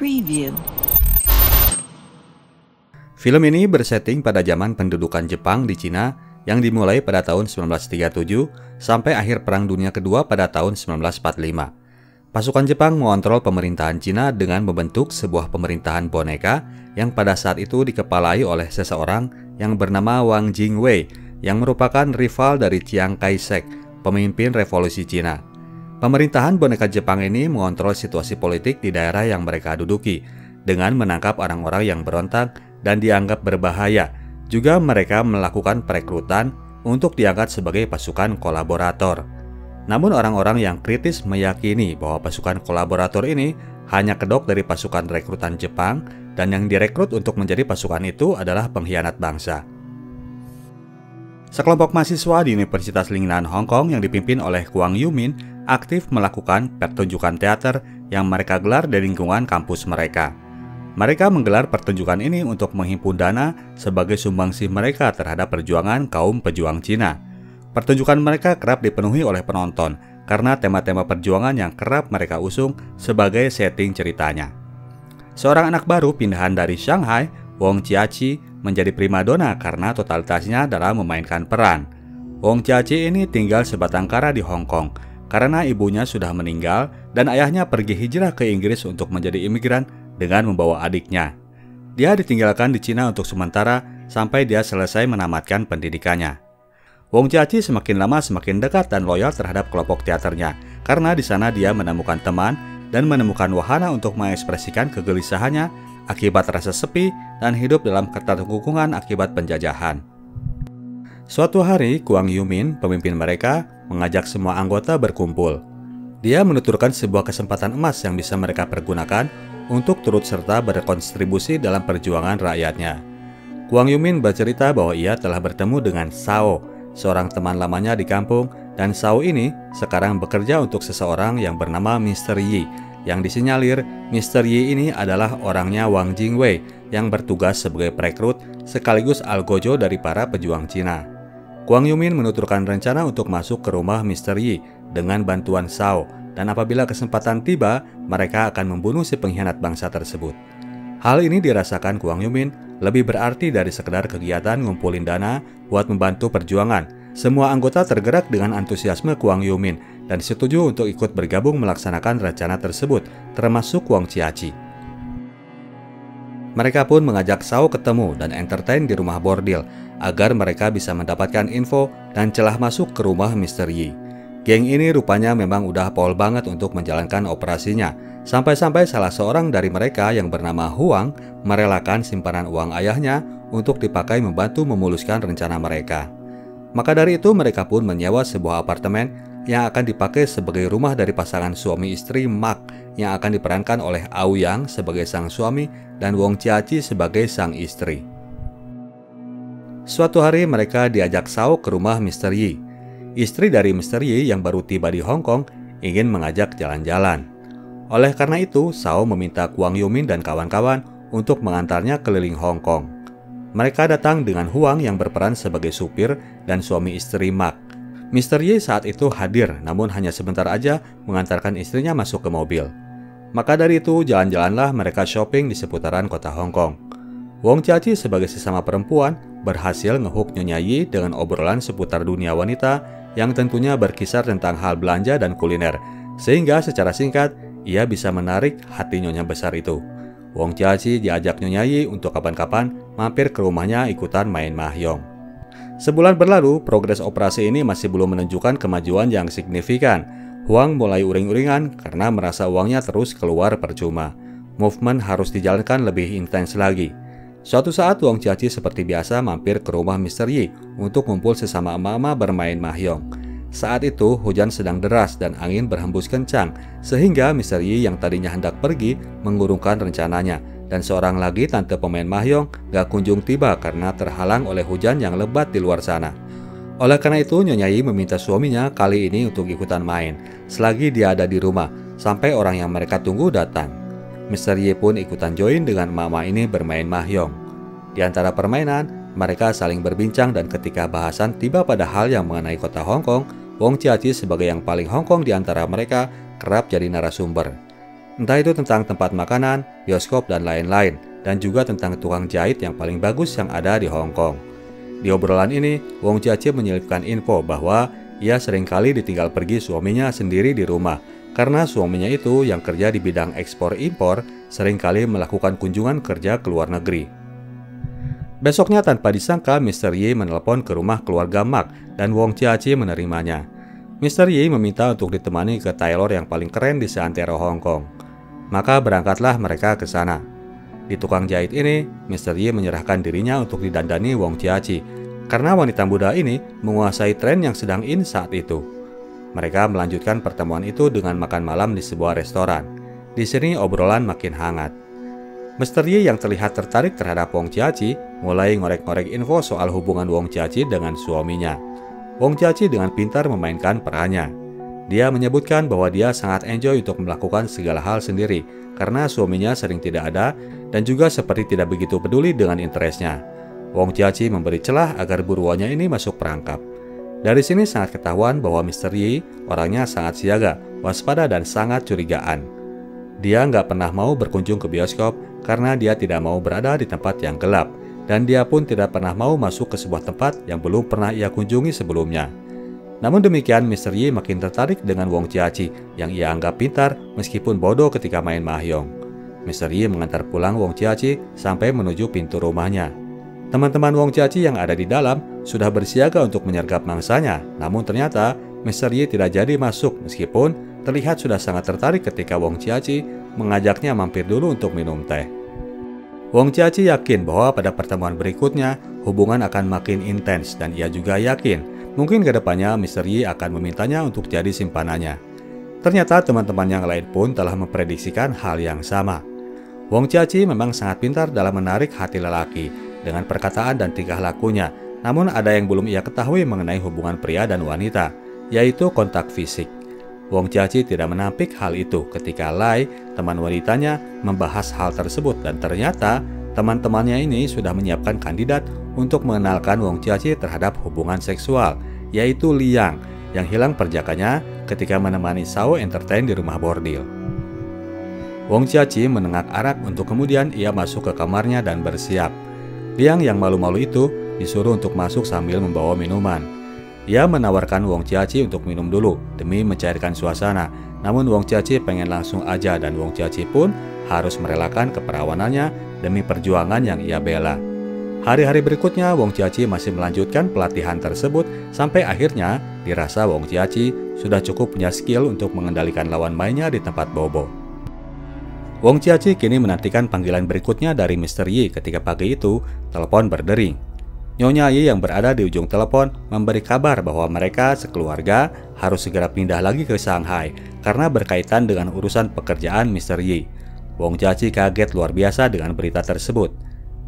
Preview. Film ini bersetting pada zaman pendudukan Jepang di Cina yang dimulai pada tahun 1937 sampai akhir Perang Dunia Kedua pada tahun 1945. Pasukan Jepang mengontrol pemerintahan Cina dengan membentuk sebuah pemerintahan boneka yang pada saat itu dikepalai oleh seseorang yang bernama Wang Jingwei yang merupakan rival dari Chiang Kai-shek, pemimpin revolusi Cina. Pemerintahan boneka Jepang ini mengontrol situasi politik di daerah yang mereka duduki dengan menangkap orang-orang yang berontak dan dianggap berbahaya. Juga mereka melakukan perekrutan untuk diangkat sebagai pasukan kolaborator. Namun orang-orang yang kritis meyakini bahwa pasukan kolaborator ini hanya kedok dari pasukan rekrutan Jepang dan yang direkrut untuk menjadi pasukan itu adalah pengkhianat bangsa. Sekelompok mahasiswa di Universitas Lingnan Hong Kong yang dipimpin oleh Kwang Yumin aktif melakukan pertunjukan teater yang mereka gelar di lingkungan kampus mereka. Mereka menggelar pertunjukan ini untuk menghimpun dana sebagai sumbangsih mereka terhadap perjuangan kaum pejuang Cina. Pertunjukan mereka kerap dipenuhi oleh penonton karena tema-tema perjuangan yang kerap mereka usung sebagai setting ceritanya. Seorang anak baru pindahan dari Shanghai, Wong Jiaqi, menjadi primadona karena totalitasnya dalam memainkan peran. Wong Jiaqi ini tinggal sebatang kara di Hong Kong karena ibunya sudah meninggal dan ayahnya pergi hijrah ke Inggris untuk menjadi imigran dengan membawa adiknya. Dia ditinggalkan di Cina untuk sementara sampai dia selesai menamatkan pendidikannya. Wong Jiaqi semakin lama semakin dekat dan loyal terhadap kelompok teaternya karena di sana dia menemukan teman dan menemukan wahana untuk mengekspresikan kegelisahannya akibat rasa sepi dan hidup dalam keterkungkungan akibat penjajahan. Suatu hari, Kwang Yumin, pemimpin mereka, mengajak semua anggota berkumpul. Dia menuturkan sebuah kesempatan emas yang bisa mereka pergunakan untuk turut serta berkontribusi dalam perjuangan rakyatnya. Kwang Yumin bercerita bahwa ia telah bertemu dengan Sao, seorang teman lamanya di kampung, dan Sao ini sekarang bekerja untuk seseorang yang bernama Mr. Yi, yang disinyalir Mr. Yi ini adalah orangnya Wang Jingwei yang bertugas sebagai perekrut sekaligus algojo dari para pejuang Cina. Kwang Yumin menuturkan rencana untuk masuk ke rumah Mr. Yi dengan bantuan Sao, dan apabila kesempatan tiba, mereka akan membunuh si pengkhianat bangsa tersebut. Hal ini dirasakan Kwang Yumin lebih berarti dari sekedar kegiatan ngumpulin dana buat membantu perjuangan. Semua anggota tergerak dengan antusiasme Kwang Yumin dan setuju untuk ikut bergabung melaksanakan rencana tersebut, termasuk Wong Jiaqi. Mereka pun mengajak Sao ketemu dan entertain di rumah bordil agar mereka bisa mendapatkan info dan celah masuk ke rumah Mr. Yi. Geng ini rupanya memang udah pol banget untuk menjalankan operasinya, sampai-sampai salah seorang dari mereka yang bernama Huang merelakan simpanan uang ayahnya untuk dipakai membantu memuluskan rencana mereka. Maka dari itu mereka pun menyewa sebuah apartemen yang akan dipakai sebagai rumah dari pasangan suami istri Mark yang akan diperankan oleh Aoyang sebagai sang suami dan Wong Jiaqi sebagai sang istri. Suatu hari mereka diajak Sao ke rumah Mr. Yi. Istri dari Mr. Yi yang baru tiba di Hong Kong ingin mengajak jalan-jalan. Oleh karena itu, Sao meminta Kwang Yumin dan kawan-kawan untuk mengantarnya keliling Hong Kong. Mereka datang dengan Huang yang berperan sebagai supir dan suami istri Mark. Mr. Yi saat itu hadir, namun hanya sebentar aja mengantarkan istrinya masuk ke mobil. Maka dari itu, jalan-jalanlah mereka shopping di seputaran kota Hong Kong. Wong Jiaqi sebagai sesama perempuan berhasil ngehook Nyonya Yi dengan obrolan seputar dunia wanita yang tentunya berkisar tentang hal belanja dan kuliner, sehingga secara singkat ia bisa menarik hati Nyonya besar itu. Wong Jiaqi diajak Nyonya Yi untuk kapan-kapan mampir ke rumahnya ikutan main mahjong. Sebulan berlalu, progres operasi ini masih belum menunjukkan kemajuan yang signifikan. Huang mulai uring-uringan karena merasa uangnya terus keluar percuma. Movement harus dijalankan lebih intens lagi. Suatu saat Wong Jiaqi seperti biasa mampir ke rumah Mr. Yi untuk kumpul sesama emak-emak bermain mahjong. Saat itu hujan sedang deras dan angin berhembus kencang, sehingga Mr. Yi yang tadinya hendak pergi mengurungkan rencananya, dan seorang lagi tante pemain mahjong gak kunjung tiba karena terhalang oleh hujan yang lebat di luar sana. Oleh karena itu, Nyonya Yi meminta suaminya kali ini untuk ikutan main, selagi dia ada di rumah, sampai orang yang mereka tunggu datang. Mr. Yi pun ikutan join dengan mama ini bermain mahjong. Di antara permainan, mereka saling berbincang dan ketika bahasan tiba pada hal yang mengenai kota Hong Kong, Wong Jiaqi sebagai yang paling Hong Kong di antara mereka kerap jadi narasumber. Entah itu tentang tempat makanan, bioskop, dan lain-lain, dan juga tentang tukang jahit yang paling bagus yang ada di Hong Kong. Di obrolan ini, Wong Jia-Qi menyelipkan info bahwa ia seringkali ditinggal pergi suaminya sendiri di rumah karena suaminya itu yang kerja di bidang ekspor-impor seringkali melakukan kunjungan kerja ke luar negeri. Besoknya tanpa disangka, Mr. Yi menelpon ke rumah keluarga Mark dan Wong Jia-Qi menerimanya. Mr. Yi meminta untuk ditemani ke tailor yang paling keren di seantero Hong Kong. Maka berangkatlah mereka ke sana. Di tukang jahit ini, Mr. Yi menyerahkan dirinya untuk didandani Wong Jia-Qi karena wanita muda ini menguasai tren yang sedang in saat itu. Mereka melanjutkan pertemuan itu dengan makan malam di sebuah restoran. Di sini obrolan makin hangat. Mr. Yi yang terlihat tertarik terhadap Wong Jia-Qi mulai ngorek-ngorek info soal hubungan Wong Jia-Qi dengan suaminya. Wong Jia-Qi dengan pintar memainkan perannya. Dia menyebutkan bahwa dia sangat enjoy untuk melakukan segala hal sendiri karena suaminya sering tidak ada dan juga seperti tidak begitu peduli dengan interestnya. Wong Jia-Qi memberi celah agar buruannya ini masuk perangkap. Dari sini sangat ketahuan bahwa Mr. Yi orangnya sangat siaga, waspada, dan sangat curigaan. Dia nggak pernah mau berkunjung ke bioskop karena dia tidak mau berada di tempat yang gelap, dan dia pun tidak pernah mau masuk ke sebuah tempat yang belum pernah ia kunjungi sebelumnya. Namun demikian, Mr. Yi makin tertarik dengan Wong Jia-Qi yang ia anggap pintar meskipun bodoh ketika main mahjong. Mr. Yi mengantar pulang Wong Jia-Qi sampai menuju pintu rumahnya. Teman-teman Wong Jia-Qi yang ada di dalam sudah bersiaga untuk menyergap mangsanya, namun ternyata Mr. Yi tidak jadi masuk meskipun terlihat sudah sangat tertarik ketika Wong Jia-Qi mengajaknya mampir dulu untuk minum teh. Wong Jia-Qi yakin bahwa pada pertemuan berikutnya hubungan akan makin intens dan ia juga yakin mungkin ke depannya Mr. Yi akan memintanya untuk jadi simpanannya. Ternyata teman-teman yang lain pun telah memprediksikan hal yang sama. Wong Jia-Qi memang sangat pintar dalam menarik hati lelaki dengan perkataan dan tingkah lakunya, namun ada yang belum ia ketahui mengenai hubungan pria dan wanita, yaitu kontak fisik. Wong Jia-Qi tidak menampik hal itu ketika Lai, teman wanitanya, membahas hal tersebut dan ternyata teman-temannya ini sudah menyiapkan kandidat untuk mengenalkan Wong Jia-Qi terhadap hubungan seksual, yaitu Liang, yang hilang perjakanya ketika menemani Sao entertain di rumah bordil. Wong Jia-Qi menenggak arak untuk kemudian ia masuk ke kamarnya dan bersiap. Liang yang malu-malu itu disuruh untuk masuk sambil membawa minuman. Ia menawarkan Wong Jia-Qi untuk minum dulu demi mencairkan suasana, namun Wong Jia-Qi pengen langsung aja dan Wong Jia-Qi pun harus merelakan keperawanannya demi perjuangan yang ia bela. Hari-hari berikutnya Wong Jia-Qi masih melanjutkan pelatihan tersebut sampai akhirnya dirasa Wong Jia-Qi sudah cukup punya skill untuk mengendalikan lawan mainnya di tempat bobo. Wong Jia-Qi kini menantikan panggilan berikutnya dari Mr. Yi ketika pagi itu telepon berdering. Nyonya Yi yang berada di ujung telepon memberi kabar bahwa mereka sekeluarga harus segera pindah lagi ke Shanghai karena berkaitan dengan urusan pekerjaan Mr. Yi. Wong Jia-Qi kaget luar biasa dengan berita tersebut.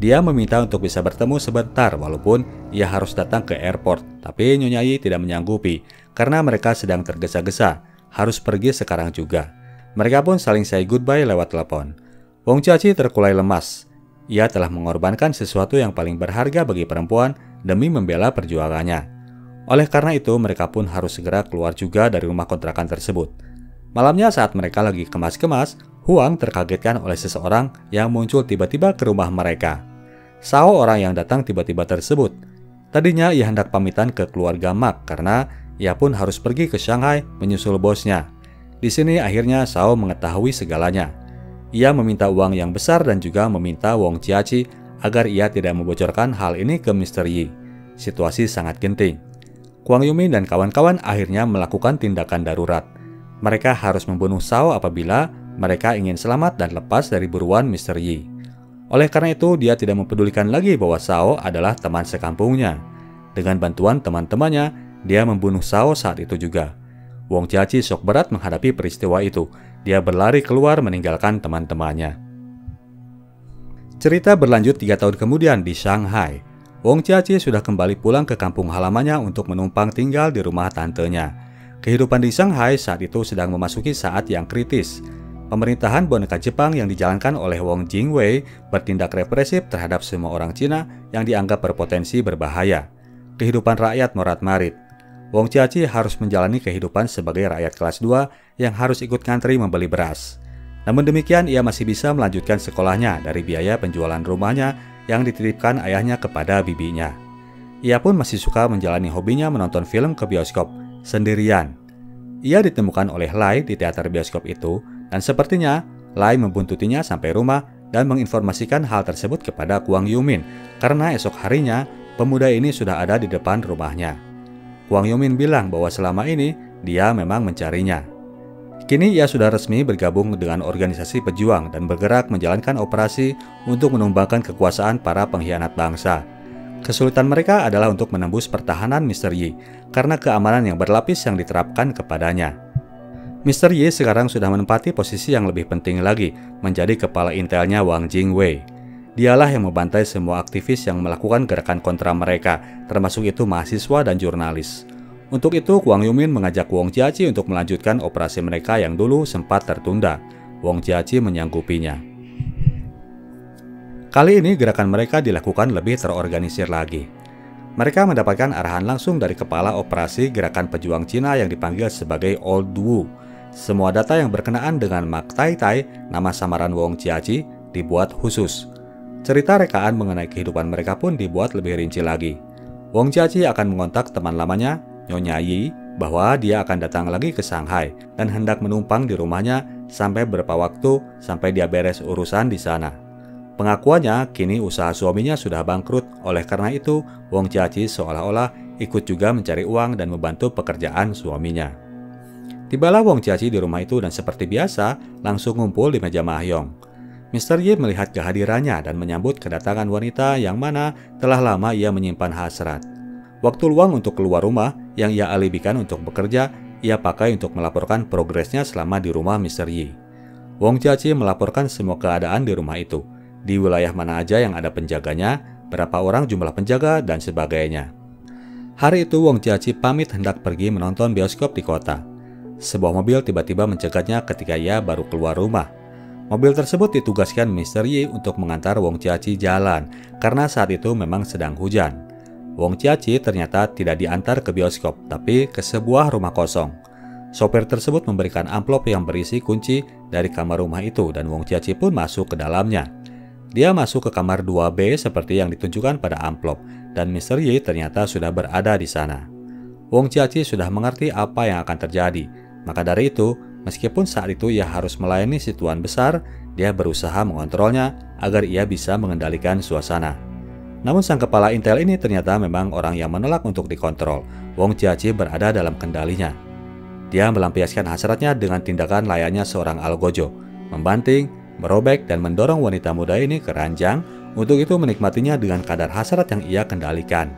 Dia meminta untuk bisa bertemu sebentar walaupun ia harus datang ke airport, tapi Nyonya Yi tidak menyanggupi karena mereka sedang tergesa-gesa, harus pergi sekarang juga. Mereka pun saling say goodbye lewat telepon. Wong Jia-Qi terkulai lemas. Ia telah mengorbankan sesuatu yang paling berharga bagi perempuan demi membela perjuangannya. Oleh karena itu, mereka pun harus segera keluar juga dari rumah kontrakan tersebut. Malamnya saat mereka lagi kemas-kemas, Huang terkagetkan oleh seseorang yang muncul tiba-tiba ke rumah mereka. Sao orang yang datang tiba-tiba tersebut. Tadinya ia hendak pamitan ke keluarga Mark karena ia pun harus pergi ke Shanghai menyusul bosnya. Di sini akhirnya Sao mengetahui segalanya. Ia meminta uang yang besar dan juga meminta Wong Jia-Qi agar ia tidak membocorkan hal ini ke Mr. Yi. Situasi sangat genting. Kwang Yumin dan kawan-kawan akhirnya melakukan tindakan darurat. Mereka harus membunuh Sao apabila mereka ingin selamat dan lepas dari buruan Mr. Yi. Oleh karena itu, dia tidak mempedulikan lagi bahwa Sao adalah teman sekampungnya. Dengan bantuan teman-temannya, dia membunuh Sao saat itu juga. Wong Jia-Qi shock berat menghadapi peristiwa itu. Dia berlari keluar meninggalkan teman-temannya. Cerita berlanjut 3 tahun kemudian di Shanghai. Wong Jia-Qi sudah kembali pulang ke kampung halamannya untuk menumpang tinggal di rumah tantenya. Kehidupan di Shanghai saat itu sedang memasuki saat yang kritis. Pemerintahan boneka Jepang yang dijalankan oleh Wong Jingwei bertindak represif terhadap semua orang Cina yang dianggap berpotensi berbahaya. Kehidupan rakyat morat-marit. Wong Jia-Qi harus menjalani kehidupan sebagai rakyat kelas 2 yang harus ikut ngantri membeli beras. Namun demikian, ia masih bisa melanjutkan sekolahnya dari biaya penjualan rumahnya yang dititipkan ayahnya kepada bibinya. Ia pun masih suka menjalani hobinya menonton film ke bioskop sendirian. Ia ditemukan oleh Lai di teater bioskop itu, dan sepertinya Lai membuntutinya sampai rumah dan menginformasikan hal tersebut kepada Kwang Yumin, karena esok harinya pemuda ini sudah ada di depan rumahnya. Kwang Yumin bilang bahwa selama ini dia memang mencarinya. Kini ia sudah resmi bergabung dengan organisasi pejuang dan bergerak menjalankan operasi untuk menumbangkan kekuasaan para pengkhianat bangsa. Kesulitan mereka adalah untuk menembus pertahanan Mr. Yi karena keamanan yang berlapis yang diterapkan kepadanya. Mr. Yi sekarang sudah menempati posisi yang lebih penting lagi, menjadi kepala intelnya Wang Jingwei. Dialah yang membantai semua aktivis yang melakukan gerakan kontra mereka, termasuk itu mahasiswa dan jurnalis. Untuk itu, Kwang Yumin mengajak Wong Jiaqi untuk melanjutkan operasi mereka yang dulu sempat tertunda. Wong Jiaqi menyanggupinya. Kali ini gerakan mereka dilakukan lebih terorganisir lagi. Mereka mendapatkan arahan langsung dari kepala operasi gerakan pejuang Cina yang dipanggil sebagai Old Wu. Semua data yang berkenaan dengan Mak Tai Tai, nama samaran Wong Jiaqi, dibuat khusus. Cerita rekaan mengenai kehidupan mereka pun dibuat lebih rinci lagi. Wong Jiaqi akan mengontak teman lamanya, Nyonya Yi, bahwa dia akan datang lagi ke Shanghai dan hendak menumpang di rumahnya sampai beberapa waktu sampai dia beres urusan di sana. Pengakuannya, kini usaha suaminya sudah bangkrut, oleh karena itu Wong Jiaqi seolah-olah ikut juga mencari uang dan membantu pekerjaan suaminya. Tibalah Wong Jiaqi di rumah itu dan seperti biasa langsung ngumpul di meja Mahyong. Mr. Yi melihat kehadirannya dan menyambut kedatangan wanita yang mana telah lama ia menyimpan hasrat. Waktu luang untuk keluar rumah yang ia alibikan untuk bekerja, ia pakai untuk melaporkan progresnya selama di rumah Mr. Yi. Wong Jiaqi melaporkan semua keadaan di rumah itu, di wilayah mana aja yang ada penjaganya, berapa orang jumlah penjaga, dan sebagainya. Hari itu Wong Jiaqi pamit hendak pergi menonton bioskop di kota. Sebuah mobil tiba-tiba mencegatnya ketika ia baru keluar rumah. Mobil tersebut ditugaskan Mr. Yi untuk mengantar Wong Jiaqi jalan, karena saat itu memang sedang hujan. Wong Jiaqi ternyata tidak diantar ke bioskop, tapi ke sebuah rumah kosong. Sopir tersebut memberikan amplop yang berisi kunci dari kamar rumah itu dan Wong Jiaqi pun masuk ke dalamnya. Dia masuk ke kamar 2B seperti yang ditunjukkan pada amplop, dan Mr. Yi ternyata sudah berada di sana. Wong Jiaqi sudah mengerti apa yang akan terjadi, maka dari itu, meskipun saat itu ia harus melayani si tuan besar, dia berusaha mengontrolnya agar ia bisa mengendalikan suasana. Namun sang kepala intel ini ternyata memang orang yang menolak untuk dikontrol. Wong Jiaqi berada dalam kendalinya. Dia melampiaskan hasratnya dengan tindakan layaknya seorang algojo, membanting, merobek, dan mendorong wanita muda ini ke ranjang, untuk itu menikmatinya dengan kadar hasrat yang ia kendalikan.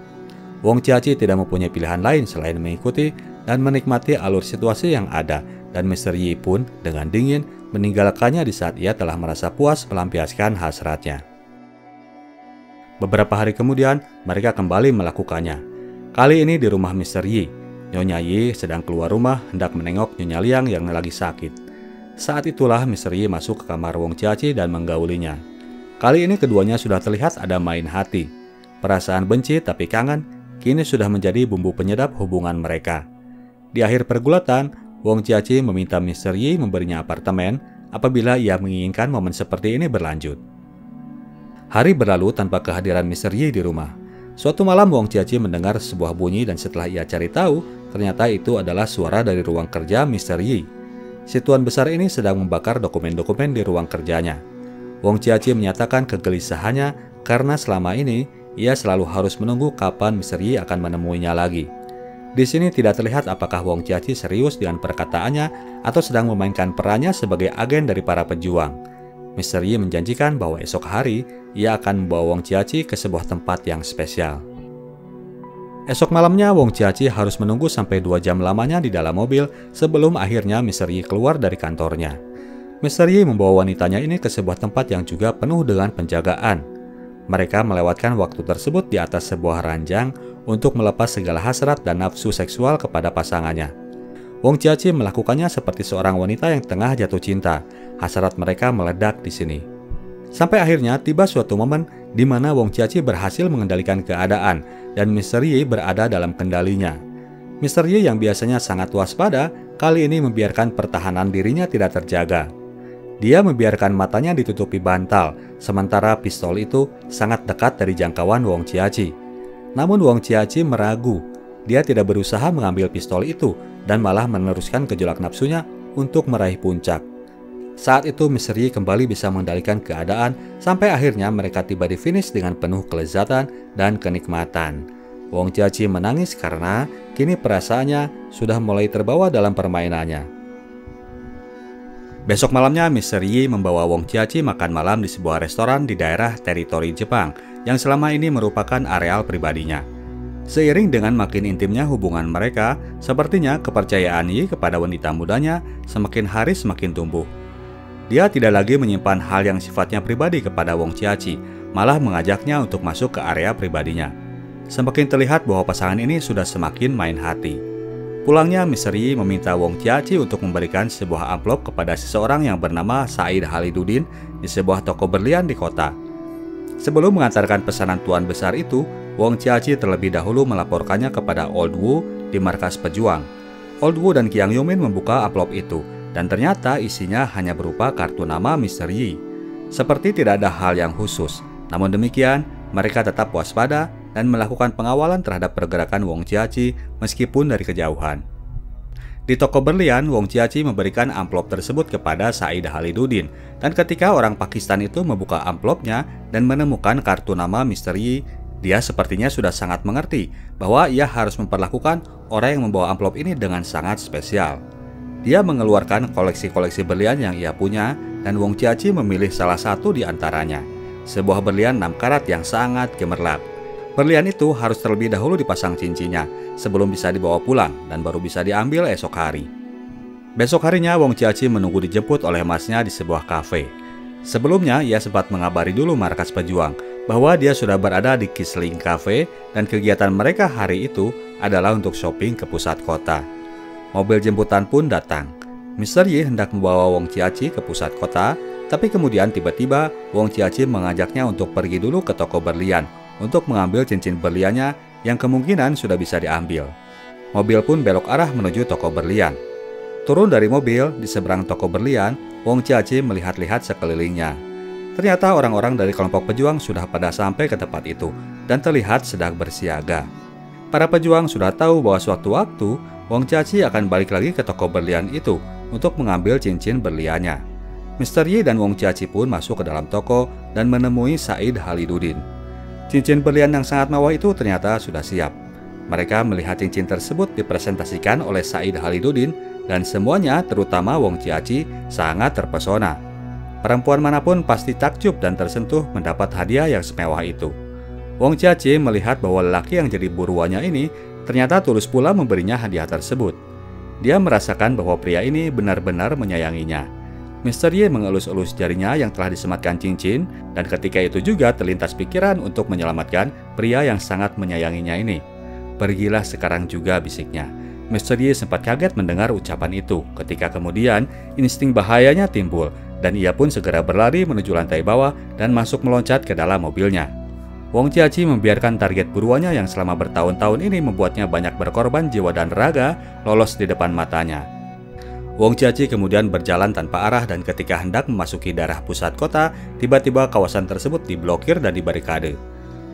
Wong Jiaqi tidak mempunyai pilihan lain selain mengikuti dan menikmati alur situasi yang ada, dan Mr. Yi pun dengan dingin meninggalkannya di saat ia telah merasa puas melampiaskan hasratnya. Beberapa hari kemudian, mereka kembali melakukannya. Kali ini di rumah Mr. Yi. Nyonya Yi sedang keluar rumah hendak menengok Nyonya Liang yang lagi sakit. Saat itulah Mr. Yi masuk ke kamar Wong Jiaqi dan menggaulinya. Kali ini keduanya sudah terlihat ada main hati. Perasaan benci tapi kangen kini sudah menjadi bumbu penyedap hubungan mereka. Di akhir pergulatan, Wong Jiaqi meminta Mr. Yi memberinya apartemen apabila ia menginginkan momen seperti ini berlanjut. Hari berlalu tanpa kehadiran Mr. Yi di rumah. Suatu malam Wong Jiaqi mendengar sebuah bunyi dan setelah ia cari tahu, ternyata itu adalah suara dari ruang kerja Mr. Yi. Si tuan besar ini sedang membakar dokumen-dokumen di ruang kerjanya. Wong Jiaqi menyatakan kegelisahannya karena selama ini ia selalu harus menunggu kapan Mr. Yi akan menemuinya lagi. Di sini tidak terlihat apakah Wong Jiaqi serius dengan perkataannya atau sedang memainkan perannya sebagai agen dari para pejuang. Mr. Yi menjanjikan bahwa esok hari ia akan membawa Wong Jiaqi ke sebuah tempat yang spesial. Esok malamnya Wong Jiaqi harus menunggu sampai 2 jam lamanya di dalam mobil sebelum akhirnya Mr. Yi keluar dari kantornya. Mr. Yi membawa wanitanya ini ke sebuah tempat yang juga penuh dengan penjagaan. Mereka melewatkan waktu tersebut di atas sebuah ranjang untuk melepas segala hasrat dan nafsu seksual kepada pasangannya. Wong Jiaqi melakukannya seperti seorang wanita yang tengah jatuh cinta. Hasrat mereka meledak di sini. Sampai akhirnya tiba suatu momen di mana Wong Jiaqi berhasil mengendalikan keadaan dan Mr. Yi berada dalam kendalinya. Mr. Yi yang biasanya sangat waspada, kali ini membiarkan pertahanan dirinya tidak terjaga. Dia membiarkan matanya ditutupi bantal, sementara pistol itu sangat dekat dari jangkauan Wong Jiaqi. Namun Wong Jiaqi meragu. Dia tidak berusaha mengambil pistol itu dan malah meneruskan gejolak nafsunya untuk meraih puncak. Saat itu Mr. Yi kembali bisa mengendalikan keadaan sampai akhirnya mereka tiba di finish dengan penuh kelezatan dan kenikmatan. Wong Jiaqi menangis karena kini perasaannya sudah mulai terbawa dalam permainannya. Besok malamnya Mr. Yi membawa Wong Jiaqi makan malam di sebuah restoran di daerah teritori Jepang yang selama ini merupakan areal pribadinya. Seiring dengan makin intimnya hubungan mereka, sepertinya kepercayaan Yi kepada wanita mudanya semakin hari semakin tumbuh. Dia tidak lagi menyimpan hal yang sifatnya pribadi kepada Wong Jiaqi, malah mengajaknya untuk masuk ke area pribadinya. Semakin terlihat bahwa pasangan ini sudah semakin main hati. Pulangnya, Mr. Yi meminta Wong Jiaqi untuk memberikan sebuah amplop kepada seseorang yang bernama Said Khalidudin di sebuah toko berlian di kota. Sebelum mengantarkan pesanan tuan besar itu, Wong Jiaqi terlebih dahulu melaporkannya kepada Old Wu di markas pejuang. Old Wu dan Qiang Yumin membuka amplop itu, dan ternyata isinya hanya berupa kartu nama Mr. Yi. Seperti tidak ada hal yang khusus, namun demikian, mereka tetap waspada dan melakukan pengawalan terhadap pergerakan Wong Jiaqi meskipun dari kejauhan. Di toko berlian, Wong Jiaqi memberikan amplop tersebut kepada Said Khalidudin, dan ketika orang Pakistan itu membuka amplopnya dan menemukan kartu nama Mr. Yi, dia sepertinya sudah sangat mengerti bahwa ia harus memperlakukan orang yang membawa amplop ini dengan sangat spesial. Dia mengeluarkan koleksi-koleksi berlian yang ia punya, dan Wong Jiaqi memilih salah satu di antaranya, sebuah berlian 6 karat yang sangat gemerlap. Berlian itu harus terlebih dahulu dipasang cincinnya sebelum bisa dibawa pulang dan baru bisa diambil esok hari. Besok harinya Wong Jiaqi menunggu dijemput oleh masnya di sebuah kafe. Sebelumnya ia sempat mengabari dulu markas pejuang bahwa dia sudah berada di Kisling Cafe dan kegiatan mereka hari itu adalah untuk shopping ke pusat kota. Mobil jemputan pun datang. Mr. Yi hendak membawa Wong Jiaqi ke pusat kota, tapi kemudian tiba-tiba Wong Jiaqi mengajaknya untuk pergi dulu ke toko berlian untuk mengambil cincin berliannya yang kemungkinan sudah bisa diambil. Mobil pun belok arah menuju toko berlian. Turun dari mobil di seberang toko berlian, Wong Jiaqi melihat-lihat sekelilingnya. Ternyata orang-orang dari kelompok pejuang sudah pada sampai ke tempat itu dan terlihat sedang bersiaga. Para pejuang sudah tahu bahwa suatu waktu Wong Jiaqi akan balik lagi ke toko berlian itu untuk mengambil cincin berliannya. Mr. Yi dan Wong Jiaqi pun masuk ke dalam toko dan menemui Said Khalidudin. Cincin berlian yang sangat mewah itu ternyata sudah siap. Mereka melihat cincin tersebut dipresentasikan oleh Said Khalidudin dan semuanya, terutama Wong Jiaqi, sangat terpesona. Perempuan manapun pasti takjub dan tersentuh mendapat hadiah yang semewah itu. Wong Jiaqi melihat bahwa lelaki yang jadi buruannya ini ternyata tulus pula memberinya hadiah tersebut. Dia merasakan bahwa pria ini benar-benar menyayanginya. Mr. Yi mengelus-elus jarinya yang telah disematkan cincin, dan ketika itu juga terlintas pikiran untuk menyelamatkan pria yang sangat menyayanginya ini. "Pergilah sekarang juga," bisiknya. Mr. Yi sempat kaget mendengar ucapan itu, ketika kemudian insting bahayanya timbul, dan ia pun segera berlari menuju lantai bawah dan masuk meloncat ke dalam mobilnya. Wong Jiaqi membiarkan target buruannya yang selama bertahun-tahun ini membuatnya banyak berkorban jiwa dan raga lolos di depan matanya. Wong Jiaqi kemudian berjalan tanpa arah dan ketika hendak memasuki daerah pusat kota, tiba-tiba kawasan tersebut diblokir dan dibarikade.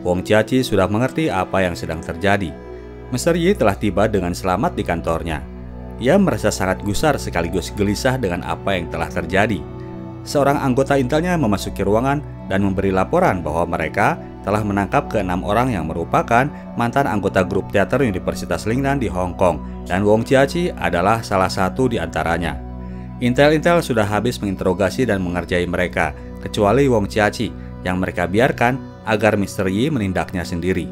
Wong Jiaqi sudah mengerti apa yang sedang terjadi. Mr. Yi telah tiba dengan selamat di kantornya. Ia merasa sangat gusar sekaligus gelisah dengan apa yang telah terjadi. Seorang anggota intelnya memasuki ruangan dan memberi laporan bahwa mereka telah menangkap ke-6 orang yang merupakan mantan anggota grup teater Universitas Lingnan di Hong Kong, dan Wong Jiaqi adalah salah satu di antaranya. Intel-intel sudah habis menginterogasi dan mengerjai mereka, kecuali Wong Jiaqi yang mereka biarkan agar Mr. Yi menindaknya sendiri.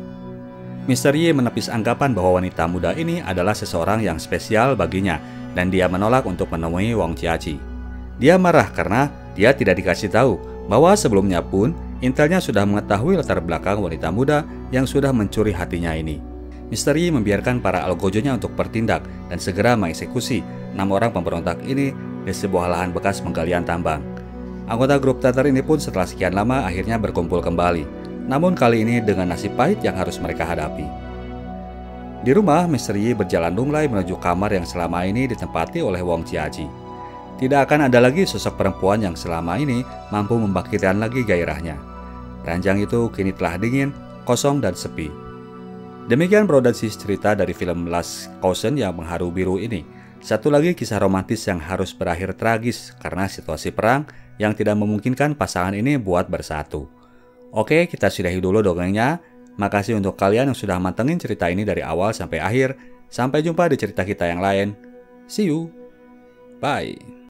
Mr. Yi menepis anggapan bahwa wanita muda ini adalah seseorang yang spesial baginya, dan dia menolak untuk menemui Wong Jiaqi. Dia marah karena dia tidak dikasih tahu bahwa sebelumnya pun intelnya sudah mengetahui latar belakang wanita muda yang sudah mencuri hatinya ini. Mr. Yi membiarkan para algojonya untuk bertindak dan segera mengeksekusi 6 orang pemberontak ini di sebuah lahan bekas penggalian tambang. Anggota grup teater ini pun setelah sekian lama akhirnya berkumpul kembali, namun kali ini dengan nasib pahit yang harus mereka hadapi. Di rumah, Mr. Yi berjalan lunglai menuju kamar yang selama ini ditempati oleh Wong Jiaqi. Tidak akan ada lagi sosok perempuan yang selama ini mampu membangkitkan lagi gairahnya. Ranjang itu kini telah dingin, kosong dan sepi. Demikian bro dan sis cerita dari film Last Caution yang mengharu biru ini. Satu lagi kisah romantis yang harus berakhir tragis karena situasi perang yang tidak memungkinkan pasangan ini buat bersatu. Oke, kita sudahi dulu dongengnya. Makasih untuk kalian yang sudah mantengin cerita ini dari awal sampai akhir. Sampai jumpa di cerita kita yang lain. See you. Bye.